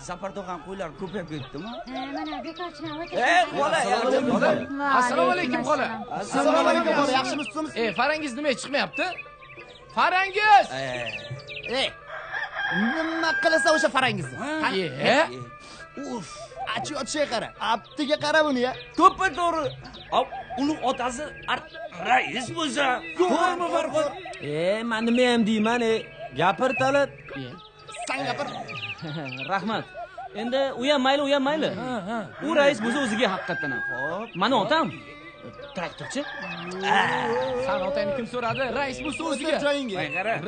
Zapardog'an qo'ylar ko'payib ketdimi? Mana bekorchilar o'ta. Bola, Assalomu alaykum xola. Assalomu alaykum bola, yaxshimisizmi? Farangiz nima chiqmayapti? Farangiz! Nima qilasa o'sha farangizni? Uf, Achi otishga qara. Aptiga qara buni ya. to'ppa to'g'ri. Uni otasi rais bo'lsa, to'g'rimi Farhod? Men nima ham deyman, gapir Talat. Sen gapir. Rahmat. Endi u ham mayli. U rais bo'lsa o'ziga haqiqatan ham. Xo'p, mana otam traktorchi. San otangni kim so'radi? Rais bo'lsa o'ziga.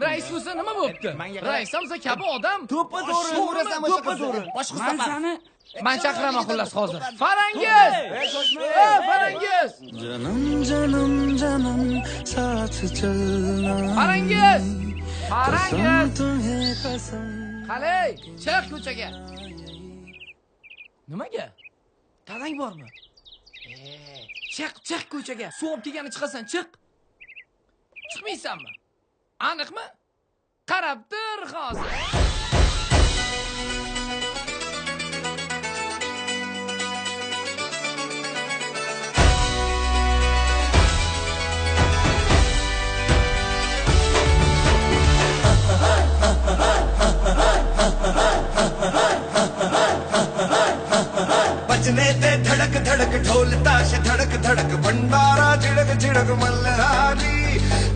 Rais bo'lsa nima bo'pti? Rais bo'lsa kabi odam. To'ppa to'g'ri. To'ppa to'g'ri. Boshqa safar. Men chaqiraman xullas hozir. Farangiz! Farangiz! Canım saat chalna. Farangiz! Qalay, chiq ko'chaga. Nimaga? Dadang bormi? Chiq ko'chaga. Suv olib kelgani chiqasan, chiq. Chiqmaysanmi? Aniqmi? Qarab tur hozir. बजने ते धड़क धड़क ढोल ताश धड़क धड़क भंडारा झिड़क झिड़क मल्हारी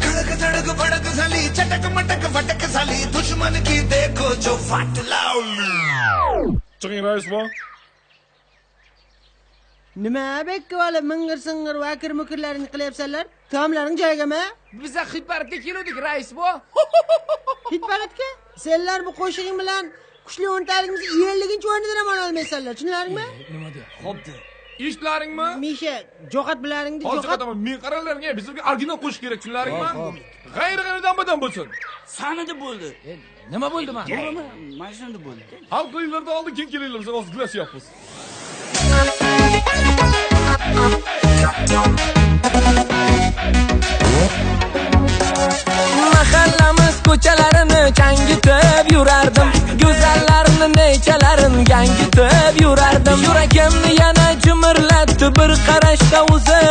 खड़क धड़क भड़क साली चटक मटक फटक साली दुश्मन की देखो जो फाट लाउली Chiqing rais bu. Nima bekka bola mingir singir vakir mukirlarini qilyapsanlar? Taomlaring joyigami? Biza xitbaratga keldik, rais bu. Xitbaratga? Senlar bu qo'shig'ing bilan kuchli o'ntaligimizni 50-o'yinidan ham olmaysanlar, tushunarlingmi? Nima deyapti? Xo'pdi. Eshitlaringmi? Misha, jo'qat bilaringni Hozir jo'qat. aytaman, men qarorlaringga bizga original qo'shiq kerak, tushunlaringmi? G'ayri-g'ayridan badan bo'lsin. Sanada bo'ldi. Nima bo'ldi mana? To'g'rimi? Mana shunda bo'ldi. Hal qilinglarda oldin keyin kelinglar, biz hozir glashyapmiz. Mahallamiz ko'chalarini changitib yurardim, go'zallarini nechalarin yangitib yurardim. Yuragimni yana jimirlatdi bir qarashda o'zi,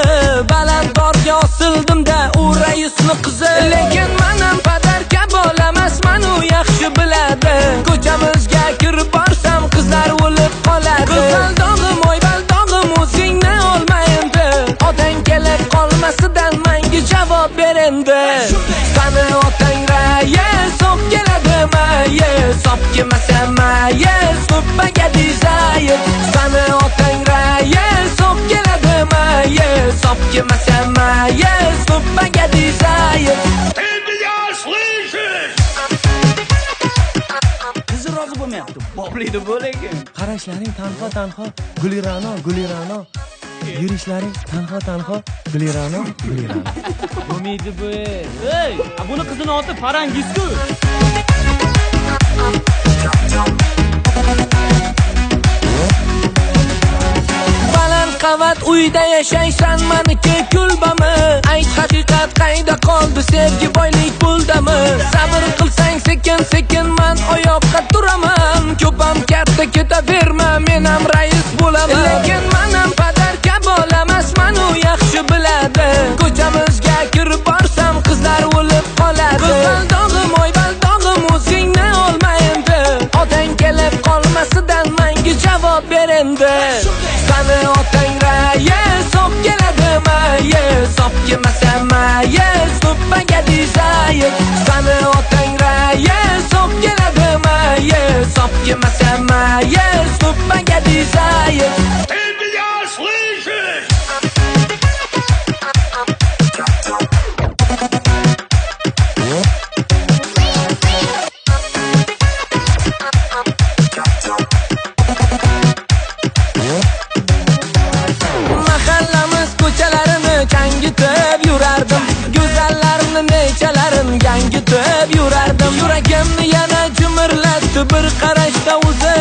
balandorga osildim-da u raisni qizi. Lekin menam padarka bo'lamasman, u yaxshi biladi. Ko'chamizga kirib borsam qizlar o'lib qoladi. Qizaldog'im, oy baldog'im, o'zingni olma endi. Otang kelib qolmasidan menga javob ber endi. Sani otang rais, sop keladimi? Sop kelmasa mayes, ko'ppaga dizayir. Sani otang rais, sop keladimi? Sop kelmasa mayes, ko'ppaga dizayir. Qiz rozi bo'lmayapti. Bobliydi bo'lagan. Qarashlaring tanho gulirano. Yurishlaring tanho gulirano. Bo'lmaydi bu. Ey, buni qizini oti Farangiz-ku. Baland qavat uyda yashaysan, meniki kulbami? Ayt haqiqat qayda qoldi, sevgi boylik puldami? Sabr qilsang sekin men oyoqqa turaman. Ko'pam katta ketaverma, men ham rais bo'laman. Lekin men ham padarka bo'lamasman, u yaxshi biladi. Ko'chamizga kirib borsam qizlar o'lib qoladi. Qizaldog'im, oy baldog'im, o'zingni olma endi. Otang kelib qolmasidan menga javob ber endi. Sani otang rais, sop keladimi? Sop kelmasa mayes, ko'ppaga dizayir. Sani otang rais, sop keladimi? Sop kelmasa mayes, ko'ppaga dizayir. Mahallamiz ko'chalarini changitib yurardim, go'zallarini nechalarin yangitib yurardim. Yuragimni yana jimirlatdi bir qarashda o'zi,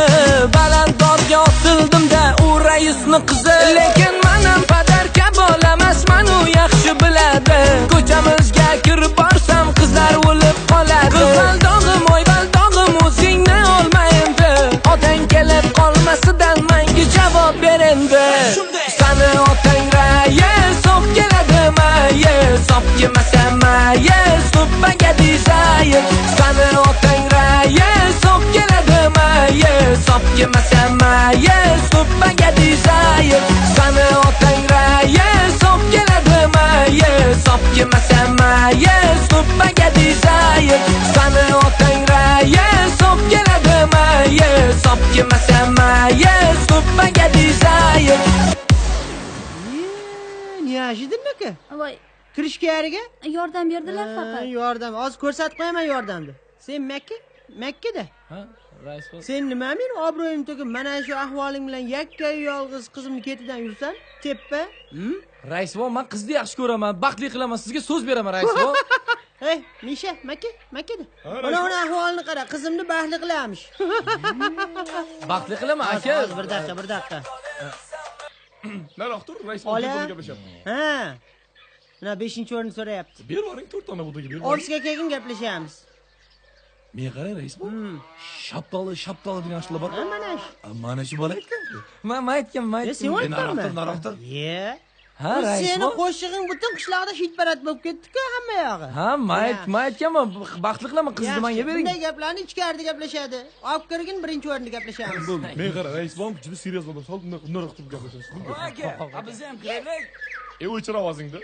balandorga osildim-da u raisni qizi. Lekin men ham padarka bo'lamasman, u yaxshi biladi. Ko'chamizga kirib borsam qizlar o'lib qoladi. Qizaldog'im, oy baldog'im, o'zingni olma endi. Otang kelib mayis, supaga dizayir. Sani otang rais, sop keladi mayis, sop kelmasa mayis, supaga dizayir. Sani otang rais, sop keladi mayis, sop kelmasa mayis, supaga dizayir. Sani otang rais, sop keladi mayis, sop kelmasa mayis, supaga dizayir. Niyashidin aka? Voy, Kirishga yariga? yordam berdilar faqat. Yordam. Hozir ko'rsatib qo'yaman yordamni. Sen Makkada. Ha, rais bo'l. Sen nima men obro'yim to'kib mana shu ahvoling bilan yakka yolg'iz qizimni ketidan yursan, teppa? Rais bo'l, men qizni yaxshi ko'raman, baxtli qilaman, sizga so'z beraman, rais bo'l. Hey, Misha, Makkada. Mana uni ahvolini qara, qizimni baxtli qilamish. Baxtli qilaman, aka. Bir daqiqa. Nariroq tur, rais Ola. bilan gaplashyapti. Ha. Mana 5-o'rinni so'rayapti. Berib yuboring, 4 tona budiga berib. Ofisga kelgin gaplashamiz. Men qarang, rais bo'l. Shaptali degan shular bor. Mana shu. Mana shu bola aytgan. Men aytgan. Sen o'tdingmi? Nariroq tur. Ye. Ha, rais Seni bo'l. qo'shig'ing butun qishloqda hit-parat bo'lib ketdi-ku hamma yog'i. Ha, men aytganman, baxtli qilaman, qizni menga bering. Bunday gaplarni ichkarida gaplashadi. Olib kirgin, birinchi o'rinda gaplashamiz. Men qara, rais bo'l, juda serios bo'lib, sol nariroq turib gaplashasiz. Aka, biz ham kiraylik. O'chir ovozingni.